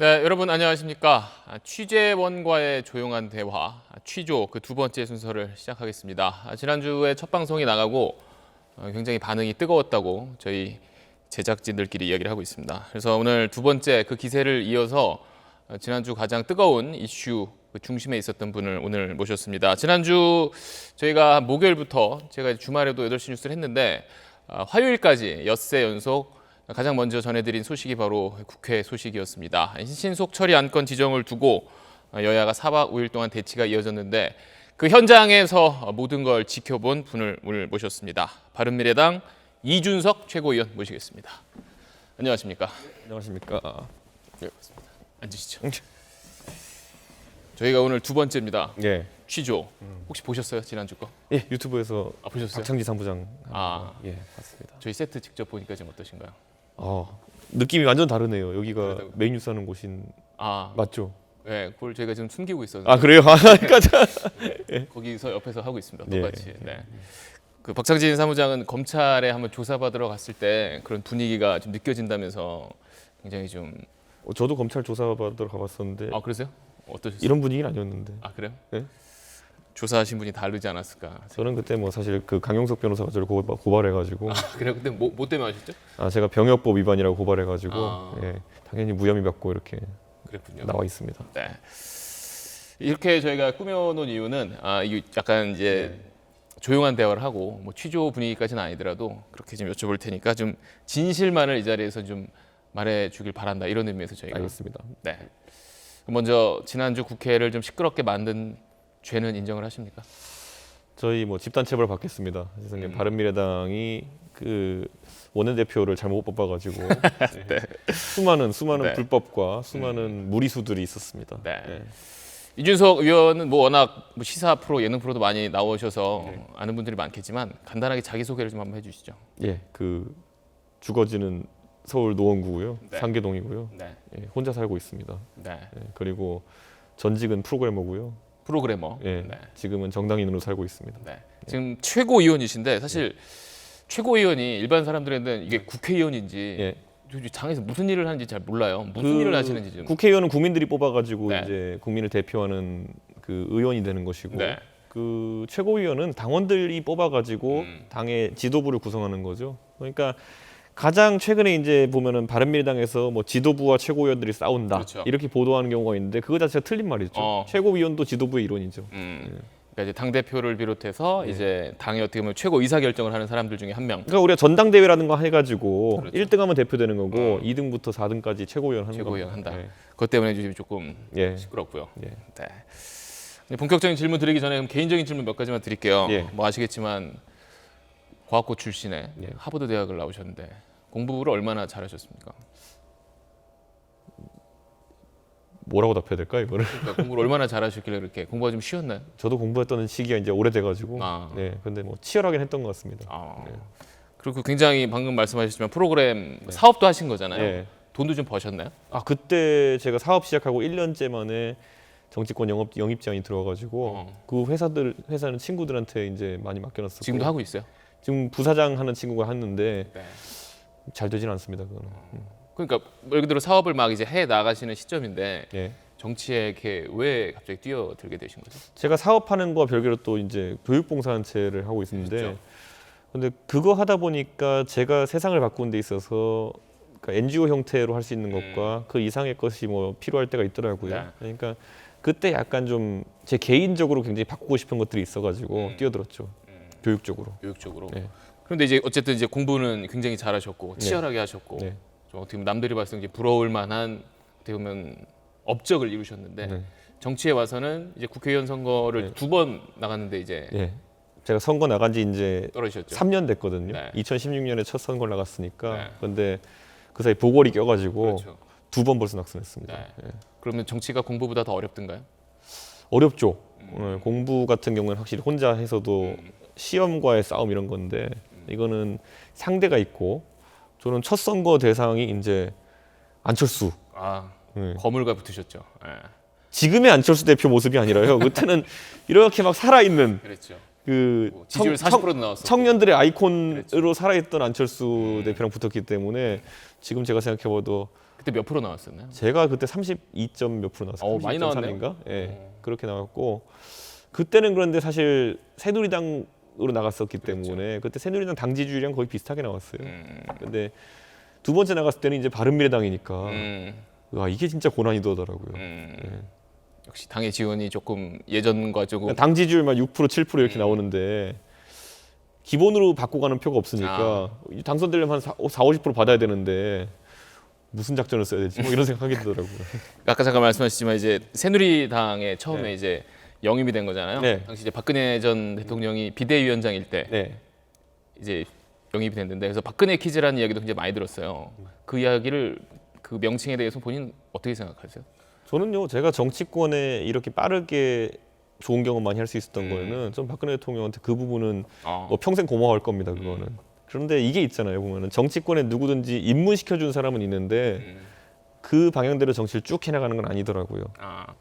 네, 여러분 안녕하십니까? 취재원과의 조용한 대화, 취조 그 두 번째 순서를 시작하겠습니다. 지난주에 첫 방송이 나가고 굉장히 반응이 뜨거웠다고 저희 제작진들끼리 이야기를 하고 있습니다. 그래서 오늘 두 번째 그 기세를 이어서 지난주 가장 뜨거운 이슈 그 중심에 있었던 분을 오늘 모셨습니다. 지난주 저희가 목요일부터 제가 주말에도 8시 뉴스를 했는데 화요일까지 엿새 연속 가장 먼저 전해드린 소식이 바로 국회 소식이었습니다. 신속 처리 안건 지정을 두고 여야가 4박 5일 동안 대치가 이어졌는데 그 현장에서 모든 걸 지켜본 분을 오늘 모셨습니다. 바른미래당 이준석 최고위원 모시겠습니다. 안녕하십니까? 안녕하십니까? 네, 맞습니다. 앉으시죠. 저희가 오늘 두 번째입니다. 예. 취조. 혹시 보셨어요? 지난주 거? 예, 유튜브에서 보셨어요? 박창지 사무장 예, 봤습니다. 저희 세트 직접 보니까 좀 어떠신가요? 느낌이 완전 다르네요. 여기가 그래도- 메인 뉴스 하는 곳인 맞죠? 네, 그걸 저희가 지금 숨기고 있었는데. 아, 그래요? 그러니까 거기서 옆에서 하고 있습니다. 예. 똑같이. 네. 그 박창진 사무장은 검찰에 한번 조사받으러 갔을 때 그런 분위기가 좀 느껴진다면서 굉장히 좀. 저도 검찰 조사 받으러 가봤었는데 그러세요? 어떠셨어요? 이런 분위기는 아니었는데. 그래요? 네? 조사하신 분이 다르지 않았을까? 저는 그때 뭐 사실 그 강용석 변호사가 저를 고발해가지고 그래요? 근데 뭐 때문에 하셨죠? 제가 병역법 위반이라고 고발해가지고 아. 당연히 무혐의 받고 이렇게 그랬군요. 나와 있습니다. 네. 이렇게 저희가 꾸며놓은 이유는 이게 약간 이제 조용한 대화를 하고 뭐 취조 분위기까지는 아니더라도 그렇게 좀 여쭤볼 테니까 좀 진실만을 이 자리에서 좀 말해주길 바란다 이런 의미에서 저희가. 알겠습니다. 네. 먼저 지난주 국회를 좀 시끄럽게 만든 죄는 인정을 하십니까? 저희 뭐 집단 체벌 받겠습니다. 세상에 바른미래당이 그 원내대표를 잘못 뽑아가지고 수많은 네. 불법과 수많은 무리수들이 있었습니다. 네. 네. 이준석 의원은 뭐 워낙 뭐 시사 프로, 예능 프로도 많이 나오셔서 아는 분들이 많겠지만 간단하게 자기 소개를 좀 한번 해주시죠. 예, 그 주거지는 서울 노원구고요, 네. 상계동이고요. 네. 예, 혼자 살고 있습니다. 네. 예, 그리고 전직은 프로그래머고요. 프로그래머. 예, 네. 지금은 정당인으로 살고 있습니다. 네. 지금 최고위원이신데 사실 최고위원이 일반 사람들한테는 이게 국회의원인지 예. 당에서 무슨 일을 하는지 잘 몰라요. 무슨 일을 하시는지 좀. 국회의원은 국민들이 뽑아가지고 네. 이제 국민을 대표하는 그 의원이 되는 것이고, 네. 그 최고위원은 당원들이 뽑아가지고 당의 지도부를 구성하는 거죠. 그러니까 가장 최근에 이제 보면은 바른미래당에서 뭐 지도부와 최고위원들이 싸운다 그렇죠. 이렇게 보도하는 경우가 있는데 그거 자체가 틀린 말이죠. 최고위원도 지도부의 일원이죠. 그러니까 이제 당 대표를 비롯해서 이제 당의 어떻게 보면 최고 의사 결정을 하는 사람들 중에 한 명. 그러니까 우리가 전당대회라는 거 해가지고 그렇죠. 1등하면 대표되는 거고 2등부터 4등까지 최고위원 하는 최고위원 겁니다. 한다. 예. 그것 때문에 지금 조금 예. 시끄럽고요. 예. 네. 이제 본격적인 질문 드리기 전에 그럼 개인적인 질문 몇 가지만 드릴게요. 예. 뭐 아시겠지만 과학고 출신에 예. 하버드 대학을 나오셨는데 공부를 얼마나 잘하셨습니까? 뭐라고 답해야 될까 이거를? 그러니까 공부를 얼마나 잘하셨길래 그렇게 공부가 좀 쉬웠나요? 저도 공부했던 시기가 이제 오래돼가지고 네, 근데 뭐 치열하긴 했던 것 같습니다. 네. 그리고 굉장히 방금 말씀하셨지만 프로그램 사업도 하신 거잖아요. 네. 돈도 좀 버셨나요? 그때 제가 사업 시작하고 1년째 만에 정치권 영입 제안이 들어가지고 그 회사는 친구들한테 이제 많이 맡겨놨었고 지금도 하고 있어요? 지금 부사장 하는 친구가 했는데 네. 잘 되진 않습니다. 그거는. 그러니까 말 그대로 사업을 막 이제 해 나가시는 시점인데 예. 정치에 이렇게 왜 갑자기 뛰어들게 되신 거죠? 제가 사업하는 거와 별개로 또 이제 교육봉사단체를 하고 있는데 그렇죠. 근데 그거 하다 보니까 제가 세상을 바꾸는 데 있어서 그러니까 NGO 형태로 할 수 있는 것과 그 이상의 것이 뭐 필요할 때가 있더라고요. 네. 그러니까 그때 약간 좀 제 개인적으로 굉장히 바꾸고 싶은 것들이 있어가지고 뛰어들었죠. 교육적으로. 교육적으로. 네. 그런데 이제 어쨌든 이제 공부는 굉장히 잘하셨고 치열하게 하셨고 네. 좀 어떻게 보면 남들이 봤을 때 이제 부러울 만한 어떻게 보면 업적을 이루셨는데 네. 정치에 와서는 이제 국회의원 선거를 네. 2번 나갔는데 이제 예. 제가 선거 나간 지 이제 떨어지셨죠. 3년 됐거든요. 네. 2016년에 첫 선거를 나갔으니까. 네. 근데 그 사이 보궐이 껴가지고 그렇죠. 2번 벌써 낙선했습니다. 네. 예. 그러면 정치가 공부보다 더 어렵던가요? 어렵죠. 공부 같은 경우는 확실히 혼자 해서도 시험과의 싸움 이런 건데 이거는 상대가 있고 저는 첫 선거 대상이 이제 안철수. 네. 거물과 붙으셨죠. 네. 지금의 안철수 대표 모습이 아니라요. 그때는 이렇게 막 살아있는 그렇죠. 그 지지율 40%도 나왔어. 청년들의 아이콘으로 살아있던 안철수 대표랑 붙었기 때문에 지금 제가 생각해봐도 그때 몇 프로 나왔었나요? 제가 그때 32점 몇 프로 나왔어요. 많이 나왔네요. 32.3인가? 예, 그렇게 나왔고 그때는 그런데 사실 새누리당으로 나갔었기 때문에 그때 새누리당 당 지지율이랑 거의 비슷하게 나왔어요. 근데 두 번째 나갔을 때는 이제 바른미래당이니까 와, 이게 진짜 고난이도더라고요. 역시 당의 지원이 조금 예전과 조금 그러니까 당 지지율만 6% 7% 이렇게 나오는데 기본으로 받고 가는 표가 없으니까 당선되려면 한 40-50% 받아야 되는데 무슨 작전을 써야 되지? 뭐 이런 생각하게 되더라고요. 아까 잠깐 말씀하셨지만 이제 새누리당에 처음에 네. 이제 영입이 된 거잖아요. 네. 당시 이제 박근혜 전 대통령이 비대위원장일 때 네. 이제 영입이 됐는데 그래서 박근혜 퀴즈라는 이야기도 굉장히 많이 들었어요. 그 이야기를 그 명칭에 대해서 본인 어떻게 생각하세요? 저는요, 제가 정치권에 이렇게 빠르게 좋은 경험 많이 할 수 있었던 거에는 좀 박근혜 대통령한테 그 부분은 뭐 평생 고마워할 겁니다. 그거는. 그런데 이게 있잖아요. 보면은 정치권에 누구든지 입문시켜준 사람은 있는데 그 방향대로 정치를 쭉 해나가는 건 아니더라고요.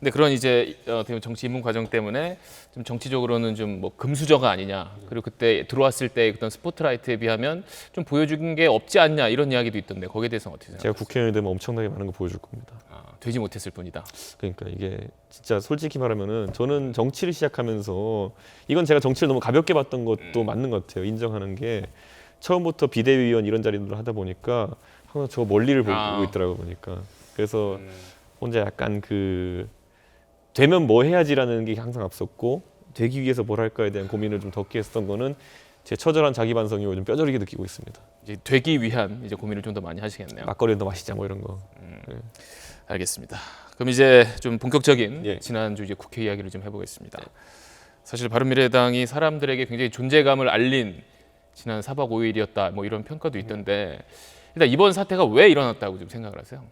근데 그런 이제 정치 입문 과정 때문에 좀 정치적으로는 좀 뭐 금수저가 아니냐. 그리고 그때 들어왔을 때 어떤 스포트라이트에 비하면 좀 보여준 게 없지 않냐 이런 이야기도 있던데 거기에 대해서는 어떻게 생각하세요? 제가 국회의원이 되면 엄청나게 많은 거 보여줄 겁니다. 되지 못했을 뿐이다. 그러니까 이게 진짜 솔직히 말하면은 저는 정치를 시작하면서 이건 제가 정치를 너무 가볍게 봤던 것도 맞는 것 같아요. 인정하는 게 처음부터 비대위원 이런 자리들을 하다 보니까 항상 저 멀리를 보고 있더라고 보니까 그래서 혼자 약간 그 되면 뭐 해야지라는 게 항상 앞섰고 되기 위해서 뭘 할까에 대한 고민을 좀 덕게 했었던 거는 제 처절한 자기 반성이 요즘 뼈저리게 느끼고 있습니다. 이제 되기 위한 이제 고민을 좀 더 많이 하시겠네요. 막걸리는 더 마시자 뭐 이런 거. 알겠습니다. 그럼 이제 좀 본격적인 예. 지난주 이제 국회 이야기를 좀 해보겠습니다. 사실 바른미래당이 사람들에게 굉장히 존재감을 알린 지난 4박 5일이었다 뭐 이런 평가도 있던데 일단 이번 사태가 왜 일어났다고 좀 생각을 하세요?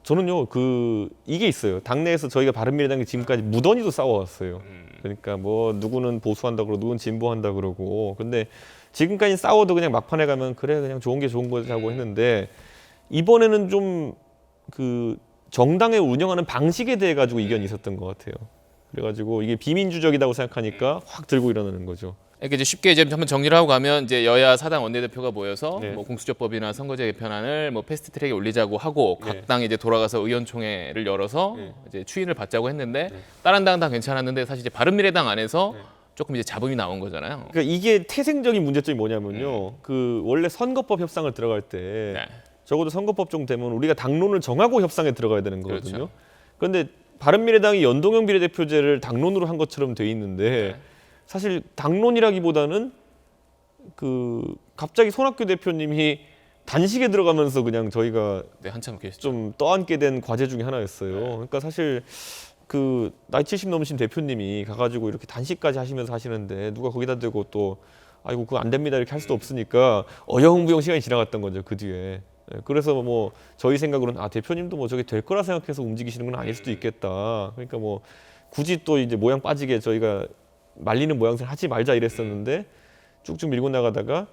저는요 그 이게 있어요. 당내에서 저희가 바른미래당이 지금까지 무던히도 싸워왔어요. 그러니까 뭐 누구는 보수한다 그러고 누구는 진보한다 그러고 근데 지금까지 싸워도 그냥 막판에 가면 그래 그냥 좋은 게 좋은 거자고 했는데 이번에는 좀 그 정당을 운영하는 방식에 대해 가지고 이견이 있었던 것 같아요. 그래가지고 이게 비민주적이라고 생각하니까 확 들고 일어나는 거죠. 이렇게 이제 쉽게 이제 한번 정리를 하고 가면 이제 여야 사당 원내대표가 모여서 네. 뭐 공수처법이나 선거제 개편안을 뭐 패스트트랙에 올리자고 하고 네. 각 당이 이제 돌아가서 의원총회를 열어서 네. 이제 추인을 받자고 했는데 다른 당 다 괜찮았는데 사실 이제 바른미래당 안에서 조금 이제 잡음이 나온 거잖아요. 그러니까 이게 태생적인 문제점이 뭐냐면요. 그 원래 선거법 협상을 들어갈 때 네. 적어도 선거법 정도 되면 우리가 당론을 정하고 협상에 들어가야 되는 거거든요. 그렇죠. 그런데 바른미래당이 연동형 비례대표제를 당론으로 한 것처럼 돼 있는데 사실 당론이라기보다는 그 갑자기 손학규 대표님이 단식에 들어가면서 그냥 저희가 네, 한참 계시죠. 좀 떠안게 된 과제 중에 하나였어요. 그러니까 사실 그 나이 70 넘으신 대표님이 가가지고 이렇게 단식까지 하시면서 하시는데 누가 거기다 대고 또 아이고 그거 안 됩니다 이렇게 할 수도 없으니까 어영부영 시간이 지나갔던 거죠 그 뒤에. 그래서 뭐 저희 생각으로는 대표님도 뭐 저게 될 거라 생각해서 움직이시는 건 아닐 수도 있겠다. 그러니까 뭐 굳이 또 이제 모양 빠지게 저희가 말리는 모양새를 하지 말자 이랬었는데 쭉쭉 밀고 나가다가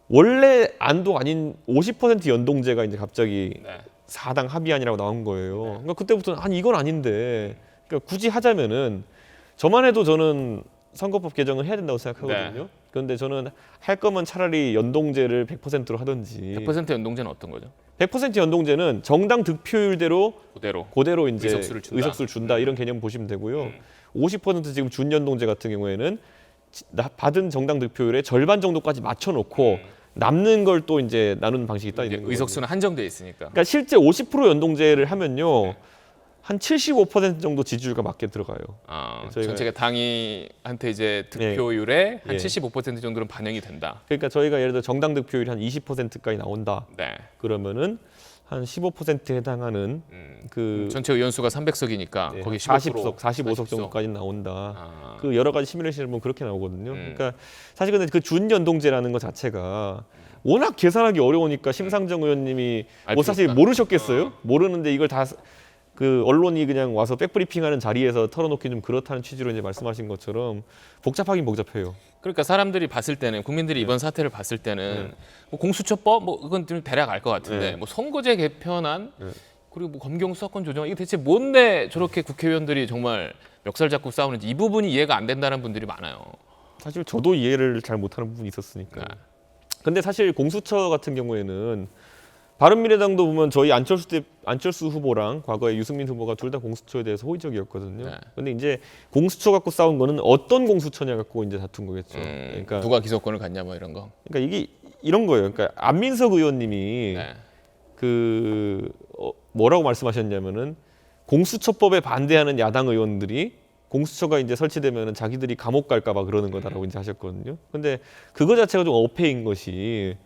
원래 안도 아닌 50% 연동제가 이제 갑자기 네. 4당 합의안이라고 나온 거예요. 그러니까 그때부터는 아니 이건 아닌데 그러니까 굳이 하자면은 저만 해도 저는 선거법 개정을 해야 된다고 생각하거든요. 네. 그런데 저는 할 거면 차라리 연동제를 100%로 하든지 100% 연동제는 어떤 거죠? 100% 연동제는 정당 득표율대로 그대로 이제 의석수를 준다. 이런 개념 보시면 되고요. 50% 지금 준연동제 같은 경우에는 받은 정당 득표율의 절반 정도까지 맞춰놓고 남는 걸 또 이제 나누는 방식이 따로 있는 거예요. 의석수는 한정돼 있으니까. 그러니까 실제 50% 연동제를 하면요. 한 75% 정도 지지율가 맞게 들어가요. 저희가- 전체가 당이한테 이제 득표율의 한 예. 75% 정도는 반영이 된다. 그러니까 저희가 예를 들어 정당 득표율이 한 20%까지 나온다. 네. 그러면은 한 15%에 해당하는 그 전체 의원수가 300석이니까 네, 거기 40석, 45석 40석. 정도까지 나온다. 아. 그 여러 가지 시뮬레이션을 보면 그렇게 나오거든요. 그러니까 사실 근데 그 준연동제라는 것 자체가 워낙 계산하기 어려우니까 심상정 의원님이 알 뭐 필요 사실 없다. 모르셨겠어요? 모르는데 이걸 다 그 언론이 그냥 와서 백브리핑하는 자리에서 털어놓기 좀 그렇다는 취지로 이제 말씀하신 것처럼 복잡하긴 복잡해요. 그러니까 사람들이 봤을 때는 국민들이 이번 사태를 봤을 때는 뭐 공수처법 뭐 그건 좀 대략 알 것 같은데 네. 뭐 선거제 개편안 그리고 뭐 검경 수사권 조정 이게 대체 뭔데 저렇게 국회의원들이 정말 멱살 잡고 싸우는지 이 부분이 이해가 안 된다는 분들이 많아요. 사실 저도 이해를 잘 못하는 부분이 있었으니까. 네. 근데 사실 공수처 같은 경우에는 바른미래당도 보면 저희 안철수 후보랑 과거에 유승민 후보가 둘 다 공수처에 대해서 호의적이었거든요. 네. 근데 이제 공수처 갖고 싸운 거는 어떤 공수처냐 갖고 이제 다툰 거겠죠. 그러니까 누가 기소권을 갖냐 뭐 이런 거. 그러니까 이게 이런 거예요. 그러니까 안민석 의원님이 네. 뭐라고 말씀하셨냐면은 공수처법에 반대하는 야당 의원들이 공수처가 이제 설치되면은 자기들이 감옥 갈까봐 그러는 거다라고 이제 하셨거든요. 근데 그거 자체가 좀 어폐인 것이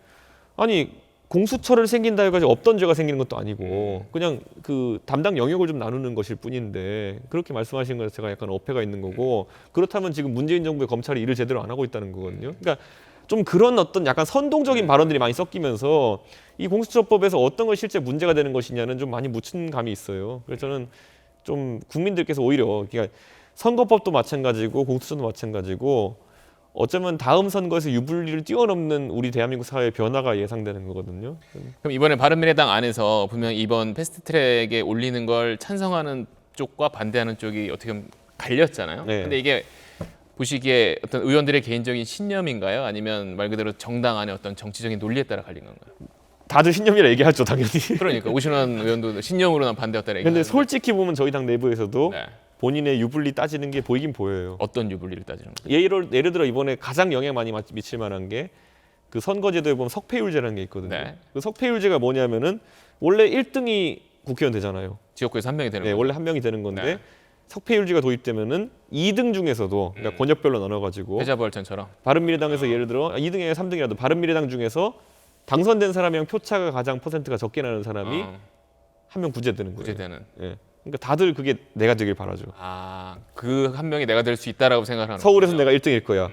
아니 공수처를 생긴다 해가지고 없던 죄가 생기는 것도 아니고 그냥 그 담당 영역을 좀 나누는 것일 뿐인데 그렇게 말씀하신 것 자체가 약간 어폐가 있는 거고 그렇다면 지금 문재인 정부의 검찰이 일을 제대로 안 하고 있다는 거거든요. 그러니까 좀 그런 어떤 약간 선동적인 발언들이 많이 섞이면서 이 공수처법에서 어떤 걸 실제 문제가 되는 것이냐는 좀 많이 묻힌 감이 있어요. 그래서 저는 좀 국민들께서 오히려 그러니까 선거법도 마찬가지고 공수처도 마찬가지고 어쩌면 다음 선거에서 유불리를 뛰어넘는 우리 대한민국 사회의 변화가 예상되는 거거든요. 그럼 이번에 바른미래당 안에서 분명 이번 패스트트랙에 올리는 걸 찬성하는 쪽과 반대하는 쪽이 어떻게 보면 갈렸잖아요. 네. 근데 이게 보시기에 어떤 의원들의 개인적인 신념인가요? 아니면 말 그대로 정당 안의 어떤 정치적인 논리에 따라 갈린 건가요? 다들 신념이라 얘기하죠, 당연히. 그러니까 오신환 의원도 신념으로는 반대였다 얘기하는데. 근데 솔직히 보면 저희 당 내부에서도 네. 본인의 유불리 따지는 게 보이긴 보여요. 어떤 유불리를 따지는 거예요? 예를 들어 이번에 가장 영향 많이 미칠 만한 게 그 선거제도에 보면 석패율제라는 게 있거든요. 네. 그 석패율제가 뭐냐면은 원래 1등이 국회의원 되잖아요. 지역구에서 한 명이 되는 네, 거예요. 원래 한 명이 되는 건데 네. 석패율제가 도입되면은 2등 중에서도 그러니까 권역별로 나눠가지고 패자부활전처럼. 바른미래당에서 예를 들어 2등이나 3등이라도 바른미래당 중에서 당선된 사람이랑 표차가 가장 퍼센트가 적게 나는 사람이 한 명 구제되는 거예요. 구제되는. 예. 그러니까 다들 그게 내가 되길 바라죠. 그 한 명이 내가 될 수 있다라고 생각하는. 서울에서 거군요. 내가 1등일 거야.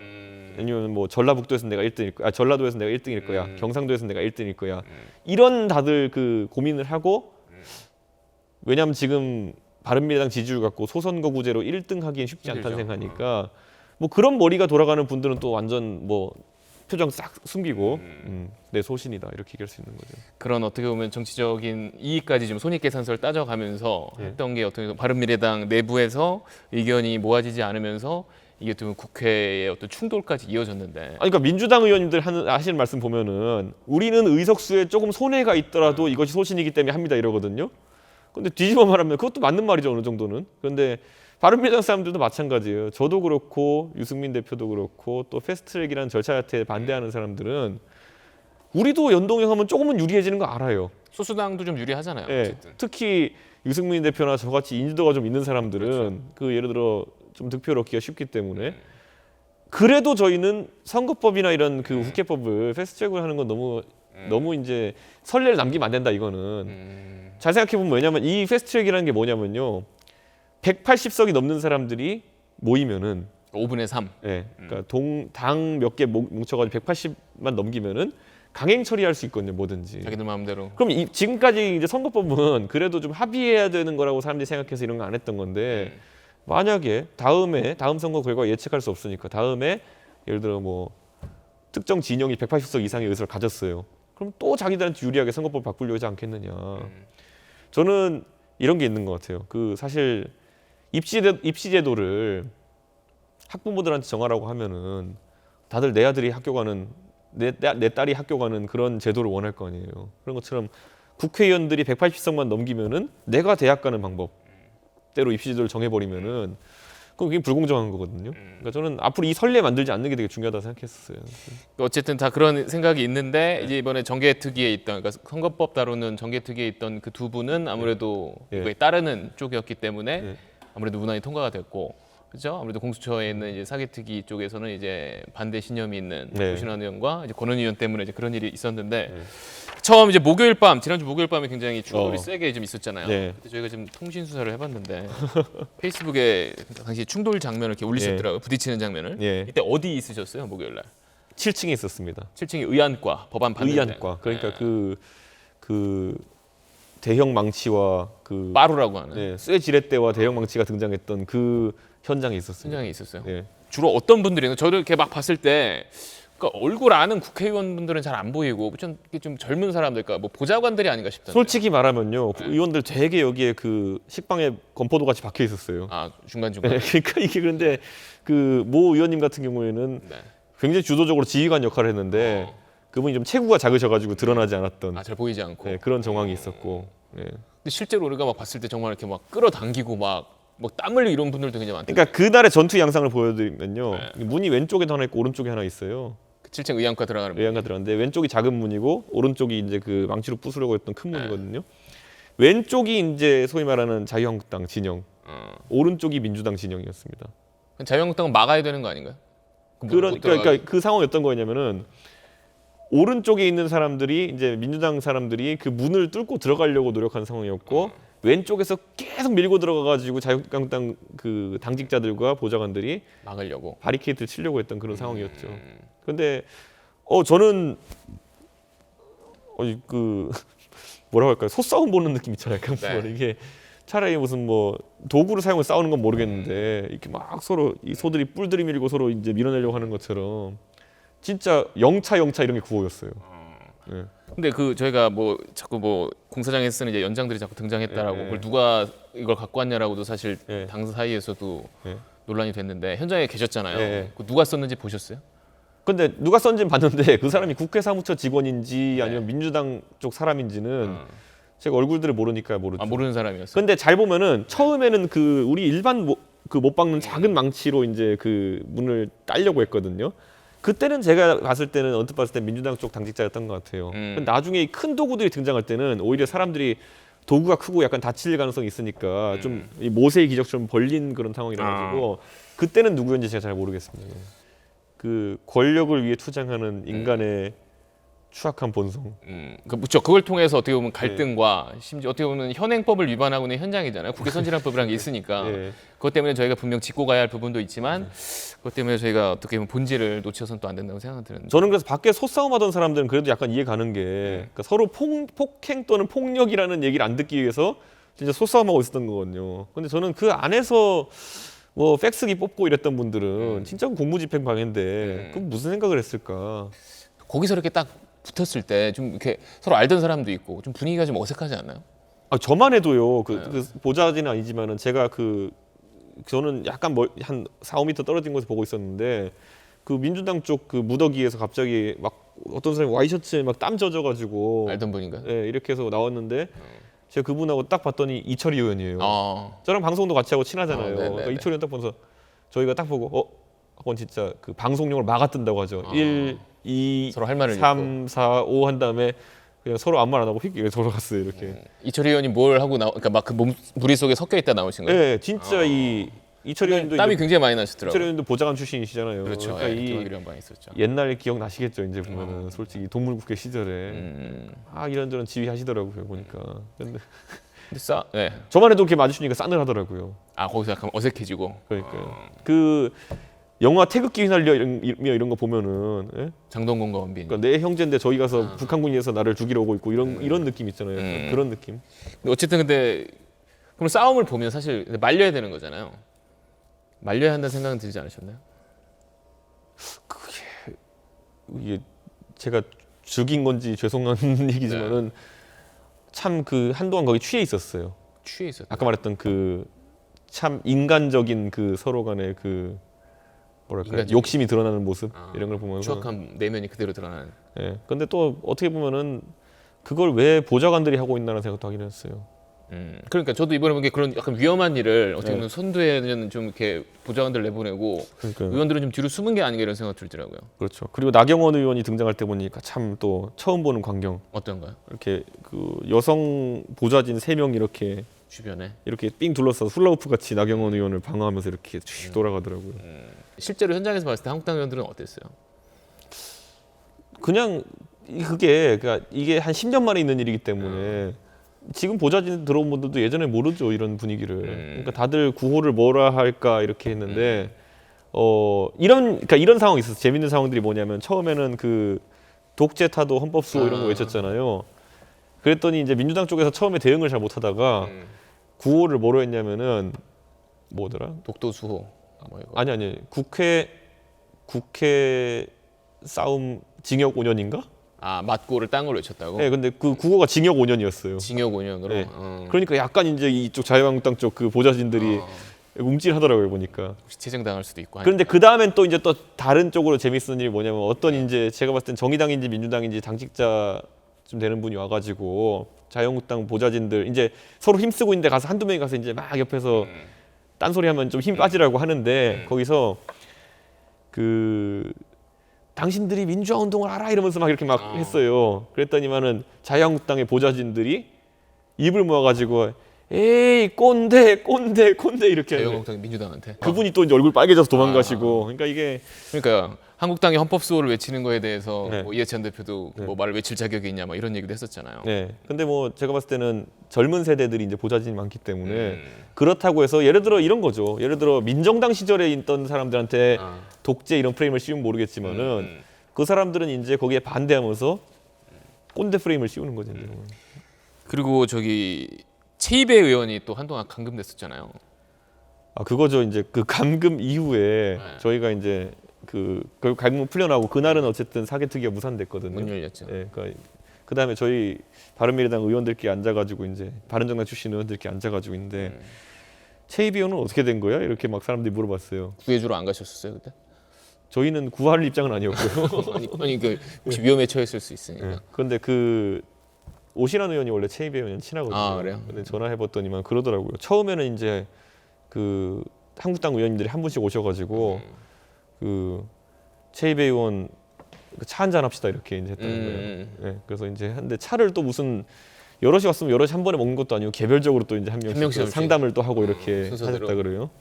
아니면 뭐 전라북도에서 내가 1등일 거야. 전라도에서 내가 1등일 거야. 경상도에서 내가 1등일 거야. 이런 다들 그 고민을 하고 왜냐하면 지금 바른미래당 지지율 갖고 소선거구제로 1등 하기엔 쉽지 않다는 힘들죠. 생각하니까 뭐 그런 머리가 돌아가는 분들은 또 완전 뭐 표정 싹 숨기고 내 소신이다 이렇게 얘기할 수 있는 거죠. 그런 어떻게 보면 정치적인 이익까지 좀 손익계산서를 따져가면서 예. 했던 게 어떻게 보면 바른미래당 내부에서 의견이 모아지지 않으면서 이게 또 국회의 어떤 충돌까지 이어졌는데. 아니, 그러니까 민주당 의원님들 하시는 말씀 보면은 우리는 의석수에 조금 손해가 있더라도 이것이 소신이기 때문에 합니다 이러거든요. 근데 뒤집어 말하면 그것도 맞는 말이죠 어느 정도는. 그런데 바른미래당 사람들도 마찬가지예요. 저도 그렇고 유승민 대표도 그렇고 또 패스트트랙이라는 절차 자체에 반대하는 사람들은 우리도 연동형 하면 조금은 유리해지는 거 알아요. 소수당도 좀 유리하잖아요. 예. 어쨌든. 특히 유승민 대표나 저같이 인지도가 좀 있는 사람들은 그렇죠. 그 예를 들어 좀 득표를 얻기가 쉽기 때문에 그래도 저희는 선거법이나 이런 그 국회법을 패스트트랙을 하는 건 너무 이제 선례를 남기면 안 된다 이거는. 잘 생각해 보면 왜냐면 이 패스트트랙이라는 게 뭐냐면요. 180석이 넘는 사람들이 모이면은 5분의 3. 예. 그러니까 당 몇 개 뭉쳐가지고 180만 넘기면은 강행 처리할 수 있거든요, 뭐든지. 자기들 마음대로. 그럼 지금까지 이제 선거법은 그래도 좀 합의해야 되는 거라고 사람들이 생각해서 이런 거 안 했던 건데 만약에 다음 선거 결과 예측할 수 없으니까 다음에 예를 들어 뭐 특정 진영이 180석 이상의 의석을 가졌어요. 그럼 또 자기들한테 유리하게 선거법 바꾸려고 하지 않겠느냐. 저는 이런 게 있는 것 같아요. 그 사실 입시 제도를 학부모들한테 정하라고 하면은 다들 내 아들이 학교 가는 내 딸이 학교 가는 그런 제도를 원할 거 아니에요. 그런 것처럼 국회의원들이 180석만 넘기면은 내가 대학 가는 방법대로 입시 제도를 정해버리면은 그럼 그게 불공정한 거거든요. 그러니까 저는 앞으로 이 선례 만들지 않는 게 되게 중요하다고 생각했었어요. 어쨌든 다 그런 생각이 있는데 이제 이번에 정개특위에 있던 그러니까 선거법 다루는 정개특위에 있던 그 두 분은 아무래도 예. 그거에 따르는 쪽이었기 때문에 예. 아무래도 무난히 통과가 됐고 그렇죠. 아무래도 공수처에 있는 이제 사개특위 쪽에서는 이제 반대 신념이 있는 네. 오신환 의원과 이제 권은희 의원 때문에 이제 그런 일이 있었는데 처음 이제 목요일 밤 지난주 목요일 밤에 굉장히 충돌이 세게 좀 있었잖아요. 네. 그때 저희가 지금 통신 수사를 해봤는데 페이스북에 당시 충돌 장면을 이렇게 올리셨더라고요. 부딪히는 장면을. 예. 이때 어디 있으셨어요? 목요일 날? 7층에 있었습니다. 7층이 의안과 법안 받는데. 의안과 그러니까 그 대형 망치와 그 빠루라고 하는 네, 쇠 지렛대와 대형 망치가 등장했던 그 현장에 있었습니다. 현장이 있었어요. 예. 주로 어떤 분들이 저를 이렇게 막 봤을 때 그러니까 얼굴 아는 국회의원분들은 잘 안 보이고 좀 젊은 사람들, 그러니까 뭐 보좌관들이 아닌가 싶던데. 솔직히 말하면요, 의원들 되게 여기에 그 식빵에 건포도 같이 박혀 있었어요. 아 중간 중간. 네, 그러니까 이게 그런데 그 모 의원님 같은 경우에는 네. 굉장히 주도적으로 지휘관 역할을 했는데 그분이 좀 체구가 작으셔가지고 드러나지 않았던 잘 보이지 않고. 네, 그런 정황이 있었고. 네. 근데 실제로 우리가 막 봤을 때 정말 이렇게 막 끌어당기고 막 뭐 땀 흘리고 이런 분들도 굉장히 많대요. 그러니까 그날의 전투 양상을 보여드리면요, 문이 왼쪽에도 하나 있고 오른쪽에 하나 있어요. 7층 의안과 들어가는 문. 외양가 들어갔는데 왼쪽이 작은 문이고 오른쪽이 이제 그 망치로 부수려고 했던 큰 문이거든요. 왼쪽이 이제 소위 말하는 자유한국당 진영, 오른쪽이 민주당 진영이었습니다. 자유한국당은 막아야 되는 거 아닌가요? 그러니까 그 상황이 어떤 거였냐면은 오른쪽에 있는 사람들이 이제 민주당 사람들이 그 문을 뚫고 들어가려고 노력하는 상황이었고 왼쪽에서 계속 밀고 들어가가지고 자유한국당 그 당직자들과 보좌관들이 막으려고. 바리케이트를 치려고 했던 그런 상황이었죠. 근데 저는 그 뭐라고 할까요? 소싸움 보는 느낌 있잖아요. 약간 네. 이게 차라리 무슨 뭐 도구를 사용해서 싸우는 건 모르겠는데 이렇게 막 서로 이 소들이 뿔 들이밀고 서로 이제 밀어내려고 하는 것처럼 진짜 영차 이런 게 구호였어요. 네. 근데 그 저희가 뭐 자꾸 뭐 공사장에 쓰는 이제 연장들이 자꾸 등장했다라고 그걸 누가 이걸 갖고 왔냐라고도 사실 당 사이에서도 논란이 됐는데 현장에 계셨잖아요. 그 누가 썼는지 보셨어요? 근데 누가 썼는지는 봤는데 그 사람이 국회 사무처 직원인지 아니면 민주당 쪽 사람인지는 제가 얼굴들을 모르니까 모르죠. 모르는 사람이었어요. 근데 잘 보면은 처음에는 그 우리 일반 못 박는 작은 망치로 이제 그 문을 따려고 했거든요. 그때는 제가 봤을 때는 언뜻 봤을 때 민주당 쪽 당직자였던 것 같아요. 근데 나중에 이 큰 도구들이 등장할 때는 오히려 사람들이 도구가 크고 약간 다칠 가능성이 있으니까 좀 이 모세의 기적처럼 벌린 그런 상황이라 가지고 그때는 누구였는지 제가 잘 모르겠습니다. 그 권력을 위해 투쟁하는 인간의 추악한 본성. 그렇죠. 그걸 통해서 어떻게 보면 갈등과 심지어 어떻게 보면 현행법을 위반하고 있는 현장이잖아요. 국회 선진화법이라는 게 있으니까 그것 때문에 저희가 분명 짚고 가야 할 부분도 있지만 그것 때문에 저희가 어떻게 보면 본질을 놓쳐서는 또 안 된다고 생각은 드는데. 저는 그래서 밖에 소싸움하던 사람들은 그래도 약간 이해 가는 게 그러니까 서로 폭행 또는 폭력이라는 얘기를 안 듣기 위해서 진짜 소싸움하고 있었던 거거든요. 근데 저는 그 안에서 뭐 팩스기 뽑고 이랬던 분들은 진짜 공무집행 방해인데 그럼 무슨 생각을 했을까? 거기서 이렇게 딱 붙었을 때 좀 이렇게 서로 알던 사람도 있고 좀 분위기가 좀 어색하지 않나요? 저만 해도요. 그 보좌진은 아니지만은 제가 저는 약간 한 4, 5m 떨어진 곳에서 보고 있었는데 그 민주당 쪽 그 무더기에서 갑자기 막 어떤 사람이 와이셔츠에 막 땀 젖어가지고 알던 분인가? 네, 이렇게 해서 나왔는데 제가 그분하고 딱 봤더니 이철희 의원이에요. 저랑 방송도 같이 하고 친하잖아요. 그러니까 이철희 의원 딱 보면서 저희가 딱 보고 그건 진짜 그 방송용을 막아뜬다고 하죠. 1, 2, 서로 할 말을 3, 4, 5 한 다음에 그냥 서로 아무 말 안 하고 휙 돌아갔어요. 이렇게. 이철희 의원이 뭘 하고 그러니까 막 그 무리 속에 섞여 있다 나오신 거예요? 네, 진짜 이철희 의원도 땀이 이제 굉장히 많이 나시더라고요. 이철희 의원도 보좌관 출신이시잖아요. 그렇죠. 그러니까 이 김학이랑 많이 있었죠. 옛날 기억 나시겠죠. 이제 보면은 솔직히 동물국회 시절에 이런저런 지휘하시더라고요 보니까. 근데 네. 저만 해도 이렇게 마주치니까 싸늘하더라고요. 거기서 약간 어색해지고. 그러니까요. 그 영화 태극기 휘날려 이런 거 보면은 예? 장동건과 원빈. 그러니까 내 형제인데 저기 가서 북한군에서 나를 죽이러 오고 있고 이런 느낌 있잖아요. 약간 그런 느낌. 근데 어쨌든 그럼 싸움을 보면 사실 말려야 되는 거잖아요. 말려야 한다는 생각은 들지 않으셨나요? 이게 제가 죽인 건지 죄송한 얘기지만은 참 그 한동안 거기 취해 있었어요. 취해 있었다. 아까 말했던 그 참 인간적인 그 서로 간의 그 뭐랄까 인간적인. 욕심이 드러나는 모습 이런 걸 보면서 추악한 내면이 그대로 드러나는. 예. 근데 또 어떻게 보면은 그걸 왜 보좌관들이 하고 있나라는 생각도 하긴 했어요. 그러니까 저도 이번에 보기에 그런 약간 위험한 일을 어떻게 보면 선두에는 좀 이렇게 보좌관들 내보내고 그러니까 의원들은 좀 뒤로 숨은 게 아닌가 이런 생각 들더라고요. 그렇죠. 그리고 나경원 의원이 등장할 때 보니까 참 또 처음 보는 광경. 어떤가요? 이렇게 그 여성 보좌진 3명 이렇게 주변에 삥 둘러싸서 훌라후프 같이 나경원 의원을 방어하면서 이렇게 쭉 돌아가더라고요. 실제로 현장에서 봤을 때 한국당 의원들은 어땠어요? 그냥 그러니까 이게 한 10년 만에 있는 일이기 때문에 지금 보좌진 들어온 분들도 예전에 모르죠 이런 분위기를. 그러니까 다들 구호를 뭐라 할까 이렇게 했는데 이런 상황이 있었어. 재밌는 상황들이 뭐냐면 처음에는 그 독재 타도 헌법 수호 이런 거 외쳤잖아요. 그랬더니 이제 민주당 쪽에서 처음에 대응을 잘 못하다가 구호를 뭐로 했냐면은 뭐더라? 독도수호. 뭐 이거. 아니 국회 싸움 징역 5년인가? 맞고를 딴 걸로 외쳤다고? 네, 근데 그 구호가 징역 5년이었어요. 징역 5년으로. 네. 그러니까 약간 이제 이쪽 자유한국당 쪽 그 보좌진들이 움찔하더라고요 보니까. 혹시 퇴정당할 수도 있고. 그런데 그 다음엔 또 이제 또 다른 쪽으로 재밌는 일이 뭐냐면 어떤 이제 제가 봤을 땐 정의당인지 민주당인지 당직자 좀 되는 분이 와가지고 자유한국당 보좌진들 이제 서로 힘쓰고 있는데 가서 한두 명이 가서 이제 막 옆에서 딴소리하면 좀 힘 빠지라고 하는데 거기서 그 당신들이 민주화 운동을 알아 이러면서 막 이렇게 막 했어요. 그랬더니만은 자유한국당의 보좌진들이 입을 모아가지고 에이 꼰대 꼰대 꼰대 이렇게 하는데 자유한국당 민주당한테. 그분이 또 이제 얼굴 빨개져서 도망가시고 그러니까 이게 그러니까 한국당이 헌법 수호를 외치는 거에 대해서 네. 뭐 이해찬 대표도 뭐 말을 외칠 자격이 있냐 막 이런 얘기도 했었잖아요. 네. 근데 뭐 제가 봤을 때는 젊은 세대들이 이제 보좌진이 많기 때문에 그렇다고 해서 예를 들어 이런 거죠. 예를 들어 민정당 시절에 있던 사람들한테 독재 이런 프레임을 씌우면 모르겠지만은 그 사람들은 이제 거기에 반대하면서 꼰대 프레임을 씌우는 거죠. 그리고 저기 최이배 의원이 또 한동안 감금됐었잖아요. 아 그거죠. 이제 그 감금 이후에 저희가 이제 그 감금 풀려나고 그날은 어쨌든 사개특위가 무산됐거든요. 문 열렸죠. 네, 그 다음에 저희 바른미래당 의원들끼리 앉아가지고 이제 바른정당 출신 의원들끼리 앉아가지고 있는데 최이배 의원은 어떻게 된 거야? 이렇게 막 사람들이 물어봤어요. 구해주러 안 가셨었어요 그때? 저희는 구할 입장은 아니었고요. 아니 그 혹시 위험에 처했을 수 있으니까. 네. 그런데 그 오신환 의원이 원래 최이배 의원 친하거든요. 아, 그래요? 근데 전화해봤더니만 그러더라고요. 처음에는 이제 그 한국당 의원님들이 한 분씩 오셔가지고 그 최이배 의원 차 한잔 합시다 이렇게 이제 했다는 거예요. 네, 그래서 이제 근데 차를 또 무슨 여럿이 왔으면 여럿이 한 번에 먹는 것도 아니고 개별적으로 또 이제 한 명씩 또 상담을 또 하고 이렇게 순서대로. 하셨다 그래요.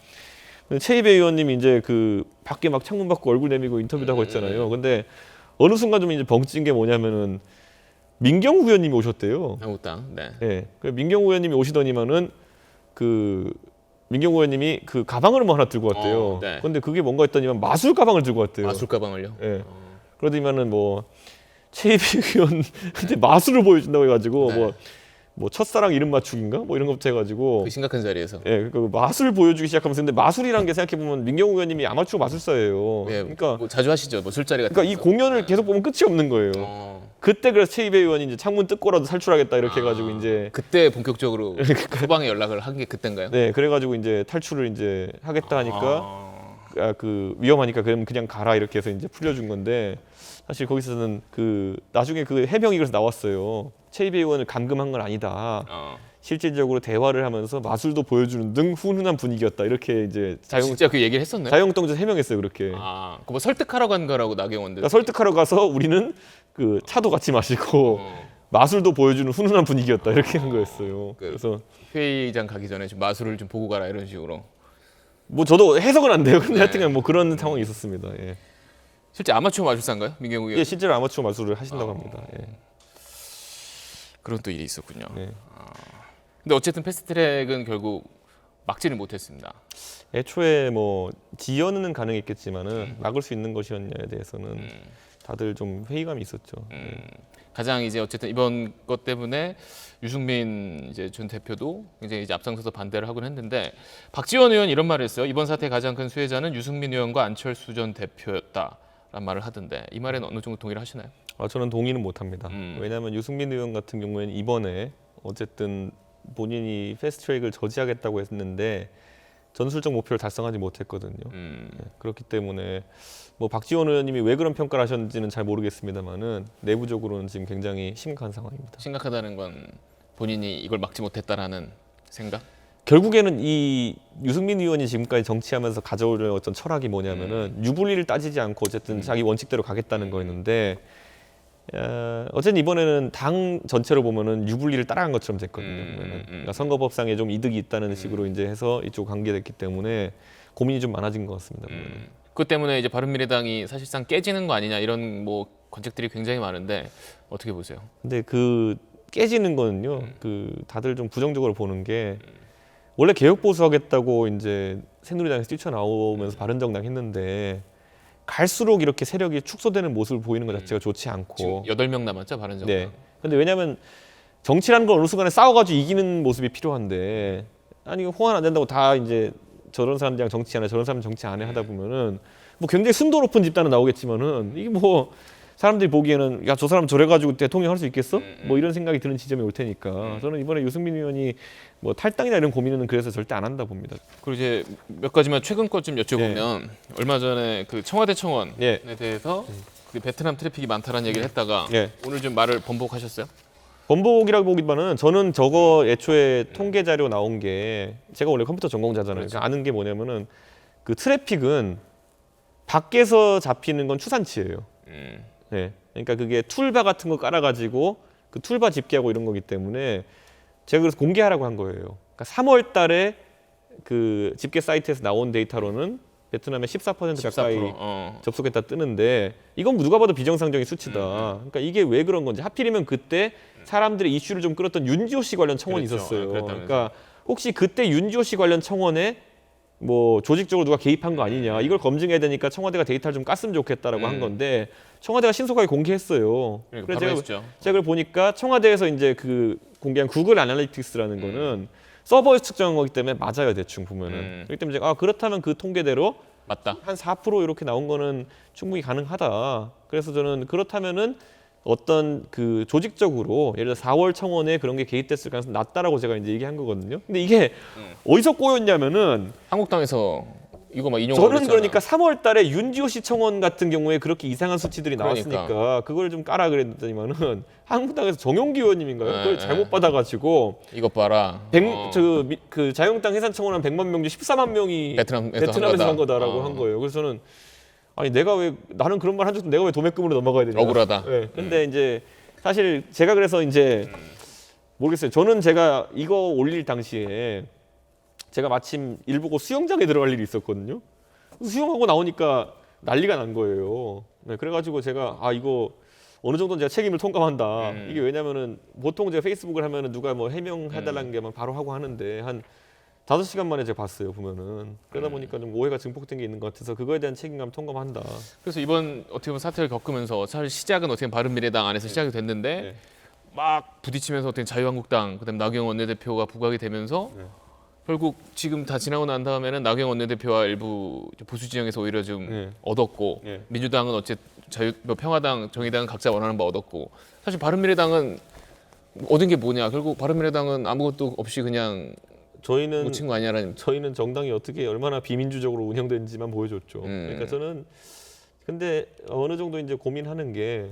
근데 최이배 의원님이 이제 그 밖에 막 창문 받고 얼굴 내미고 인터뷰도 하고 했잖아요. 근데 어느 순간 좀 이제 벙찐 게 뭐냐면은 민경우 의원님이 오셨대요. 한국당. 네. 네, 그 민경우 의원님이 오시더니만은 그 민경우 의원님이 그 가방을 뭐 하나 들고 왔대요. 네. 근데 그게 뭔가 했더니만 마술 가방을 들고 왔대요. 마술 가방을요? 예. 그러더니만은 뭐 최이배 의원한테 마술을 보여준다고 해가지고 네. 뭐 첫사랑 이름 맞추기인가 뭐 이런 것부터 해가지고 그 심각한 자리에서. 예, 그 마술 보여주기 시작하면서 근데 마술이란 게 생각해 보면 민경우 의원님이 아마추어 마술사예요. 예, 그러니까 뭐 자주 하시죠. 뭐 술자리 같은. 그러니까 이 공연을 계속 보면 끝이 없는 거예요. 그때 그래서 최이배 의원이 이제 창문 뜯고라도 탈출하겠다 이렇게 해가지고 이제 그때 본격적으로 소방에 연락을 한 게 그때인가요? 네, 그래가지고 이제 탈출을 이제 하겠다 하니까 그 위험하니까 그냥 가라 이렇게 해서 이제 풀려준 건데 사실 거기서는 그 나중에 그 해명이 그래서 나왔어요. 최이배 의원을 감금한 건 아니다. 실질적으로 대화를 하면서 마술도 보여주는 등 훈훈한 분위기였다. 이렇게 이제 진짜 그 얘기를 했었나요? 자유한국당에서 해명했어요. 그렇게. 그 뭐 설득하러 간 거라고 나경원 그러니까 설득하러 가서 우리는 그 차도 같이 마시고 마술도 보여주는 훈훈한 분위기였다. 이렇게 한 거였어요. 그래서 회의장 가기 전에 좀 마술을 좀 보고 가라 이런 식으로. 뭐 저도 해석은 안 돼요. 근데 하여튼 뭐 그런 상황이 있었습니다. 예. 실제 아마추어 마술사인가요? 민경우 의원? 예, 실제로 아마추어 마술을 하신다고 합니다. 예. 그런 또 일이 있었군요. 네. 근데 어쨌든 패스트트랙은 결국 막지를 못했습니다. 애초에 뭐 지연은 가능했겠지만은 막을 수 있는 것이었냐에 대해서는 다들 좀 회의감이 있었죠. 가장 이제 어쨌든 이번 것 때문에 유승민 이제 전 대표도 굉장히 이제 앞장서서 반대를 하곤 했는데 박지원 의원 이런 말을 했어요. 이번 사태의 가장 큰 수혜자는 유승민 의원과 안철수 전 대표였다라는 말을 하던데 이 말에는 어느 정도 동의를 하시나요? 저는 동의는 못합니다. 왜냐하면 유승민 의원 같은 경우에는 이번에 어쨌든 본인이 패스트트랙을 저지하겠다고 했는데 전술적 목표를 달성하지 못했거든요. 그렇기 때문에 뭐 박지원 의원님이 왜 그런 평가를 하셨는지는 잘 모르겠습니다만은 내부적으로는 지금 굉장히 심각한 상황입니다. 심각하다는 건 본인이 이걸 막지 못했다라는 생각? 결국에는 이 유승민 의원이 지금까지 정치하면서 가져오려는 어떤 철학이 뭐냐면은 유불리를 따지지 않고 어쨌든 자기 원칙대로 가겠다는 거였는데 어쨌든 이번에는 당 전체로 보면은 유불리를 따라간 것처럼 됐거든요. 그러니까 선거법상에 좀 이득이 있다는 식으로 이제 해서 이쪽 관계됐기 때문에 고민이 좀 많아진 것 같습니다. 그것 때문에 이제 바른미래당이 사실상 깨지는 거 아니냐 이런 뭐 관측들이 굉장히 많은데 어떻게 보세요? 근데 그 깨지는 거는요. 그 다들 좀 부정적으로 보는 게 원래 개혁 보수하겠다고 이제 새누리당에서 뛰쳐나오면서 바른정당 했는데 갈수록 이렇게 세력이 축소되는 모습을 보이는 것 자체가 좋지 않고 지금 8명 남았죠 바른정당. 네. 근데 왜냐하면 정치라는 건 어느 순간에 싸워가지고 이기는 모습이 필요한데 아니 호환 안 된다고 다 이제 저런 사람들이랑 정치 안 해, 저런 사람 정치 안 해 하다 보면은 뭐 굉장히 순도 높은 집단은 나오겠지만은 이게 뭐 사람들이 보기에는 야 저 사람 저래가지고 대통령 할 수 있겠어? 뭐 이런 생각이 드는 지점이 올 테니까 저는 이번에 유승민 의원이 뭐 탈당이나 이런 고민은 그래서 절대 안 한다 봅니다. 그리고 이제 몇 가지만 최근 것 좀 여쭤보면 얼마 전에 그 청와대 청원에 예. 대해서 그 베트남 트래픽이 많다는 얘기를 했다가 예. 오늘 좀 말을 번복하셨어요? 번복이라고 보기보다는 저는 저거 애초에 통계 자료 나온 게 제가 원래 컴퓨터 전공자잖아요. 그러니까 아는 게 뭐냐면은 그 트래픽은 밖에서 잡히는 건 추산치예요. 네. 그러니까 그게 툴바 같은 거 깔아가지고 그 툴바 집계하고 이런 거기 때문에 제가 그래서 공개하라고 한 거예요. 그러니까 3월 달에 그 집계 사이트에서 나온 데이터로는 베트남의 14% 가까이 14%. 접속했다 뜨는데 이건 누가 봐도 비정상적인 수치다. 그러니까 이게 왜 그런 건지 하필이면 그때 사람들의 이슈를 좀 끌었던 윤지호 씨 관련 청원이 그랬죠. 있었어요. 그랬다면서요. 그러니까 혹시 그때 윤지호 씨 관련 청원에 뭐 조직적으로 누가 개입한 거 아니냐 이걸 검증해야 되니까 청와대가 데이터를 좀 깠으면 좋겠다라고 한 건데 청와대가 신속하게 공개했어요. 그러니까 그래서 바로 했죠. 제가 그걸 보니까 청와대에서 이제 그 공개한 구글 애널리틱스라는 거는 서버에서 측정한 거기 때문에 맞아요 대충 보면은. 그렇기 때문에 제가 그렇다면 그 통계대로 맞다. 한 4% 이렇게 나온 거는 충분히 가능하다. 그래서 저는 그렇다면은 어떤 그 조직적으로 예를 들어 4월 청원에 그런 게 개입됐을 가능성이 낮다라고 제가 이제 얘기한 거거든요. 근데 이게 어디서 꼬였냐면은 한국당에서 이거 막 인용. 저는 그러니까 3월 달에 윤지호 씨 청원 같은 경우에 그렇게 이상한 수치들이 나왔으니까 그러니까. 그걸 좀 까라 그랬더니만은 한국당에서 정용기 의원님인가요? 그걸 네, 잘못 받아가지고 이것 봐라. 그 자유한국당 해산 청원한 100만 명 중 14만 명이 베트남에서 한 거다라고 한 거예요. 그래서 저는 아니 나는 그런 말 한 적도 내가 왜 도매금으로 넘어가야 되냐. 억울하다. 네. 근데 이제 사실 제가 그래서 이제 모르겠어요. 저는 제가 이거 올릴 당시에 제가 마침 일 보고 수영장에 들어갈 일이 있었거든요. 수영하고 나오니까 난리가 난 거예요. 네, 그래가지고 제가 이거 어느 정도는 제가 책임을 통감한다. 이게 왜냐면은 보통 제가 페이스북을 하면은 누가 뭐 해명해달라는 게 막 바로 하고 하는데 한 5시간 만에 제가 봤어요 보면은. 그러다 보니까 좀 오해가 증폭된 게 있는 것 같아서 그거에 대한 책임감 통감한다. 그래서 이번 어떻게 보면 사태를 겪으면서 사실 시작은 어떻게 보면 바른미래당 안에서 시작이 됐는데 막 부딪히면서 어떻게 자유한국당 그다음 나경원 원내대표가 부각이 되면서 결국 지금 다 지나고 난 다음에는 나경원 원내대표와 일부 보수 진영에서 오히려 좀 얻었고 민주당은 뭐 평화당, 정의당은 각자 원하는 바 얻었고 사실 바른미래당은 얻은 게 뭐냐? 결국 바른미래당은 아무것도 없이 그냥 저희는 묻힌 거 아니냐라는. 저희는 정당이 어떻게 얼마나 비민주적으로 운영되는지만 보여줬죠. 그러니까 저는 근데 어느 정도 이제 고민하는 게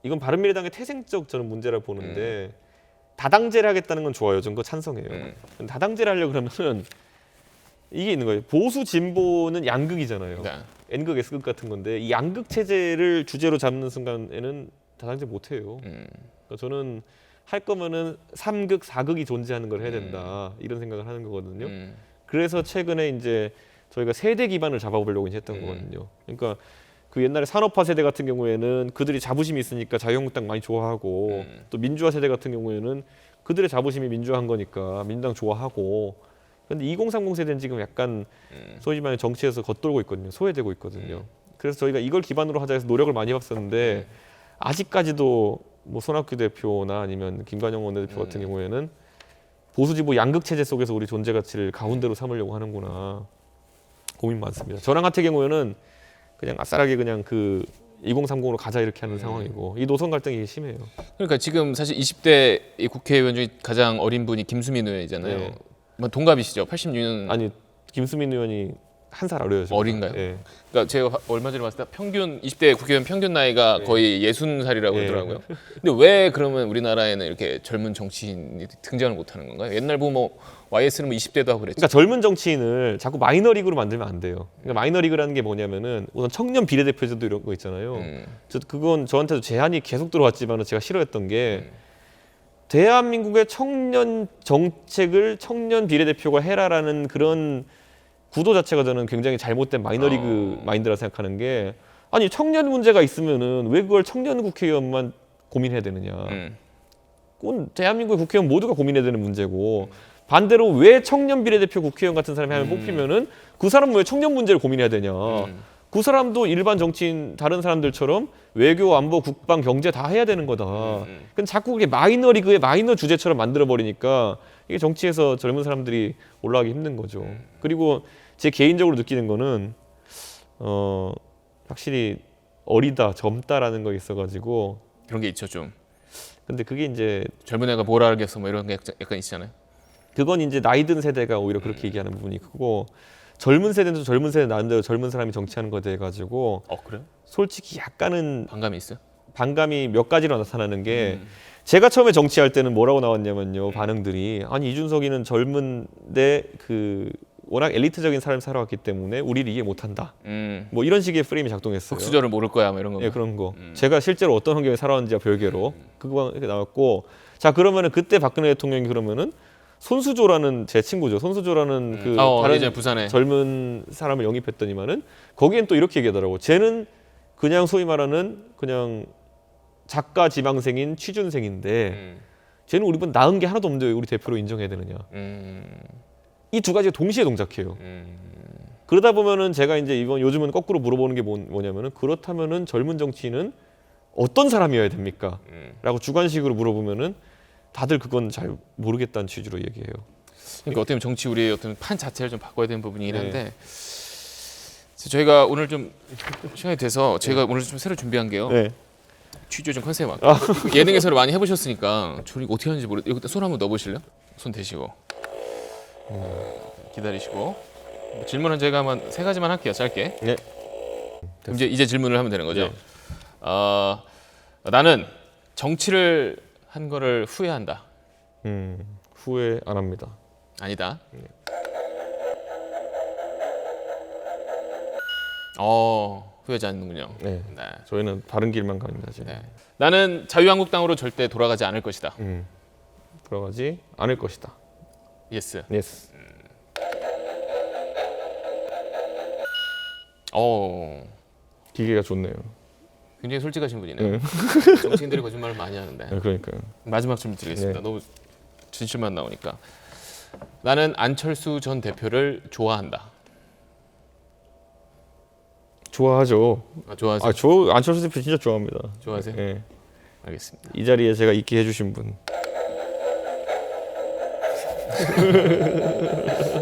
이건 바른미래당의 태생적 저는 문제라 보는데 다당제를 하겠다는 건 좋아요. 저는 그거 찬성해요. 다당제를 하려고 그러면은 이게 있는 거예요. 보수 진보는 양극이잖아요. 네. N극, S극 같은 건데 이 양극 체제를 주제로 잡는 순간에는 다당제 못 해요. 그러니까 저는 할 거면은 3극, 4극이 존재하는 걸 해야 된다. 이런 생각을 하는 거거든요. 그래서 최근에 이제 저희가 세대 기반을 잡아보려고 이제 했던 거거든요. 그러니까 그 옛날에 산업화 세대 같은 경우에는 그들이 자부심이 있으니까 자유한국당 많이 좋아하고 또 민주화 세대 같은 경우에는 그들의 자부심이 민주화한 거니까 민주당 좋아하고. 근데 2030 세대는 지금 약간 소위 말하는 정치에서 겉돌고 있거든요. 소외되고 있거든요. 그래서 저희가 이걸 기반으로 하자 해서 노력을 많이 해봤었는데 아직까지도 뭐 손학규 대표나 아니면 김관영 원내대표 같은 경우에는 보수지보 양극 체제 속에서 우리 존재 가치를 가운데로 삼으려고 하는구나 고민 많습니다. 저랑 같은 경우에는 그냥 아싸라게 그냥 그 2030으로 가자 이렇게 하는 상황이고 이 노선 갈등이 심해요. 그러니까 지금 사실 20대 이 국회의원 중에 가장 어린 분이 김수민 의원이잖아요. 네. 뭐 동갑이시죠? 86년. 아니 김수민 의원이 한 살 어려요. 저보다. 어린가요? 예. 그러니까 제가 얼마 전에 봤을 때 평균 20대 국회의원 평균 나이가 거의 60살이라고 그러더라고요. 근데 왜 그러면 우리나라에는 이렇게 젊은 정치인이 등장을 못하는 건가요? 옛날 보면 뭐 YS는 뭐 20대도 하고 그랬죠. 그러니까 젊은 정치인을 자꾸 마이너리그로 만들면 안 돼요. 그러니까 마이너리그라는 게 뭐냐면은 우선 청년 비례대표제도 이런 거 있잖아요. 그건 저한테도 제안이 계속 들어왔지만 제가 싫어했던 게 대한민국의 청년 정책을 청년 비례대표가 해라라는 그런 구도 자체가 저는 굉장히 잘못된 마이너리그 마인드라 생각하는 게 아니 청년 문제가 있으면은 왜 그걸 청년 국회의원만 고민해야 되느냐. 그건 대한민국 국회의원 모두가 고민해야 되는 문제고 반대로 왜 청년 비례대표 국회의원 같은 사람이 하면 뽑히면은 그 사람은 왜 청년 문제를 고민해야 되냐. 그 사람도 일반 정치인 다른 사람들처럼 외교, 안보, 국방, 경제 다 해야 되는 거다. 근데 자꾸 그게 마이너리그의 마이너 주제처럼 만들어 버리니까 이게 정치에서 젊은 사람들이 올라가기 힘든 거죠. 그리고 제 개인적으로 느끼는 거는 확실히 어리다, 젊다라는 거 있어가지고 그런 게 있죠 좀. 근데 그게 이제 젊은 애가 뭘 알겠어 뭐 이런 게 약간 있잖아요. 그건 이제 나이 든 세대가 오히려 그렇게 얘기하는 부분이 크고 젊은 세대도 젊은 세대 나름대로 젊은 사람이 정치하는 거에 대해 가지고 그래요? 솔직히 약간은 반감이 있어요? 반감이 몇 가지로 나타나는 게 제가 처음에 정치할 때는 뭐라고 나왔냐면요. 반응들이 아니 이준석이는 젊은데 그 워낙 엘리트적인 삶을 살아왔기 때문에 우리를 이해 못한다. 뭐 이런 식의 프레임이 작동했어요. 복수절을 모를 거야 뭐 이런 거. 예, 그런 거. 제가 실제로 어떤 환경에 살아왔는지와 별개로 그거 이렇게 나왔고 자 그러면은 그때 박근혜 대통령이 그러면은 손수조라는 제 친구죠. 손수조라는 그 다른 예전에 부산에. 젊은 사람을 영입했더니만은 거기엔 또 이렇게 얘기하더라고. 쟤는 그냥 소위 말하는 그냥 작가 지망생인 취준생인데 쟤는 우리보다 나은 게 하나도 없는데 왜 우리 대표로 인정해야 되느냐. 이 두 가지가 동시에 동작해요. 그러다 보면은 제가 이제 이번 요즘은 거꾸로 물어보는 게 뭐냐면은 그렇다면은 젊은 정치인은 어떤 사람이어야 됩니까? 라고 주관식으로 물어보면은 다들 그건 잘 모르겠다는 취지로 얘기해요. 그러니까 어떻게 보면 정치 우리의 어떤 판 자체를 좀 바꿔야 되는 부분이긴 네. 한데 저희가 오늘 좀 시간이 돼서 저희가 오늘 좀 새로 준비한 게요. 네. 취조 좀 컨셉 맞게 예능에서를 많이 해보셨으니까 저는 이거 어떻게 하는지 모르. 여기 손 한번 넣어보실래요? 손 대시고 기다리시고 뭐 질문은 제가 한번 3가지만 할게요. 짧게. 네. 그럼 이제 질문을 하면 되는 거죠. 네. 나는 정치를 한 거를 후회한다. 후회 안 합니다. 아니다. 후회하지 않는군요. 네. 네. 저희는 바른 길만 갑니다. 지금. 네. 나는 자유한국당으로 절대 돌아가지 않을 것이다. 들어가지 않을 것이다. 예스. 예스. 기계가 좋네요. 굉장히 솔직하신 분이네요. 정치인들이 거짓말을 많이 하는데. 네, 그러니까요. 마지막 질문 드리겠습니다. 네. 너무 진실만 나오니까. 나는 안철수 전 대표를 좋아한다. 좋아하죠. 좋아하세요? 안철수 대표 진짜 좋아합니다. 좋아하세요? 네. 알겠습니다. 이 자리에 제가 있게 해주신 분.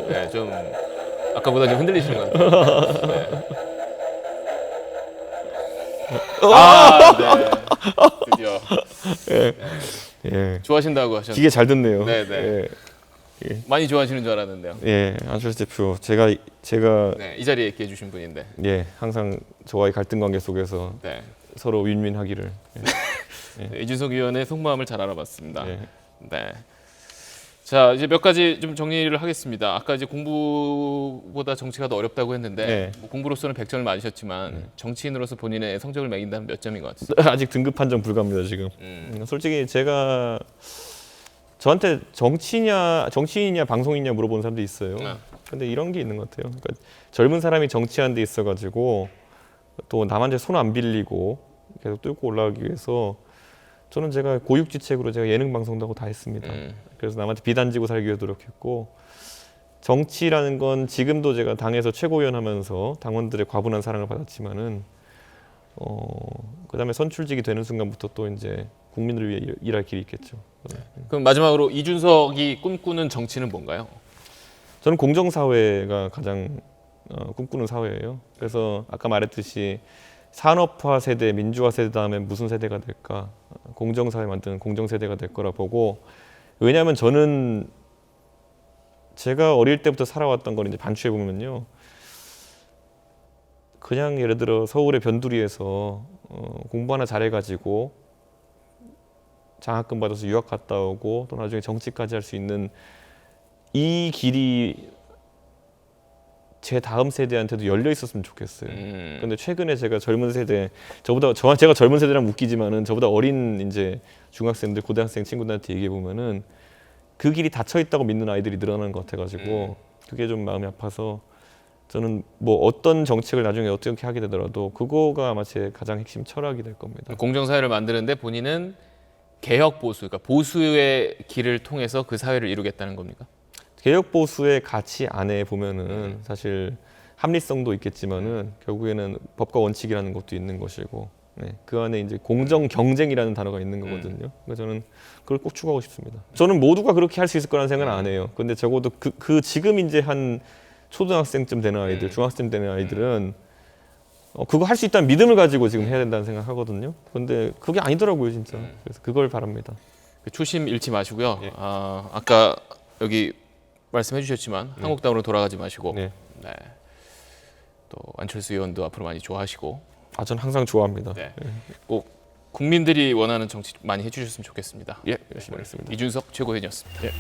네, 좀 아까보다 좀 흔들리시는 것 같아요. 네. 네. 드디어 예. 좋아하신다고 하셨는데 기계 잘 듣네요. 네. 많이 좋아하시는 줄 알았는데요. 예, 안철수 대표 제가 네, 이 자리에 있게 해주신 분인데. 예, 항상 저와의 갈등 관계 속에서 네. 서로 윈윈하기를. 네, 이준석 의원의 속마음을 잘 알아봤습니다. 예. 네. 자, 이제 몇 가지 좀 정리를 하겠습니다. 아까 이제 공부보다 정치가 더 어렵다고 했는데 네. 뭐 공부로서는 100점을 맞으셨지만 정치인으로서 본인의 성적을 매긴다면 몇 점인 것 같으세요? 아직 등급 판정 불가입니다 지금. 솔직히 제가 저한테 정치인이냐 방송인이냐 물어보는 사람도 있어요. 근데 이런 게 있는 것 같아요. 그러니까 젊은 사람이 정치하는 데 있어가지고 또 남한테 손 안 빌리고 계속 뚫고 올라가기 위해서 저는 제가 고육지책으로 제가 예능 방송도 하고 다 했습니다. 그래서 남한테 비단지고 살기 위해 노력했고 정치라는 건 지금도 제가 당에서 최고위원 하면서 당원들의 과분한 사랑을 받았지만은 그다음에 선출직이 되는 순간부터 또 이제 국민을 위해 일할 길이 있겠죠. 그럼 마지막으로 이준석이 꿈꾸는 정치는 뭔가요? 저는 공정사회가 가장 꿈꾸는 사회예요. 그래서 아까 말했듯이 산업화 세대, 민주화 세대 다음에 무슨 세대가 될까? 공정사회 만드는 공정세대가 될 거라 보고 왜냐하면 저는 제가 어릴 때부터 살아왔던 걸 이제 반추해 보면요. 그냥 예를 들어 서울의 변두리에서 공부 하나 잘해가지고 장학금 받아서 유학 갔다 오고 또 나중에 정치까지 할 수 있는 이 길이 제 다음 세대한테도 열려 있었으면 좋겠어요. 근데 최근에 제가 젊은 세대, 제가 젊은 세대랑 웃기지만은 저보다 어린 이제 중학생들, 고등학생 친구들한테 얘기해 보면은 그 길이 닫혀 있다고 믿는 아이들이 늘어나는 것 같아가지고 그게 좀 마음이 아파서 저는 뭐 어떤 정책을 나중에 어떻게 하게 되더라도 그거가 아마 제 가장 핵심 철학이 될 겁니다. 공정사회를 만드는데 본인은 개혁 보수, 그러니까 보수의 길을 통해서 그 사회를 이루겠다는 겁니까? 개혁 보수의 가치 안에 보면은 사실 합리성도 있겠지만은 결국에는 법과 원칙이라는 것도 있는 것이고 그 안에 이제 공정 경쟁이라는 단어가 있는 거거든요. 그러니까 저는 그걸 꼭 추구하고 싶습니다. 저는 모두가 그렇게 할 수 있을 거라는 생각은 안 해요. 근데 적어도 그 지금 이제 한 초등학생쯤 되는 아이들, 중학생 되는 아이들은 그거 할 수 있다는 믿음을 가지고 지금 해야 된다는 생각하거든요. 근데 그게 아니더라고요, 진짜. 그래서 그걸 바랍니다. 그 초심 잃지 마시고요. 예. 아까 여기 말씀해 주셨지만 한국당으로 돌아가지 마시고 네. 네. 또 안철수 의원도 앞으로 많이 좋아하시고 전 항상 좋아합니다. 네. 꼭 국민들이 원하는 정치 많이 해주셨으면 좋겠습니다. 예, 열심히 하겠습니다. 이준석 최고위원이었습니다. 예.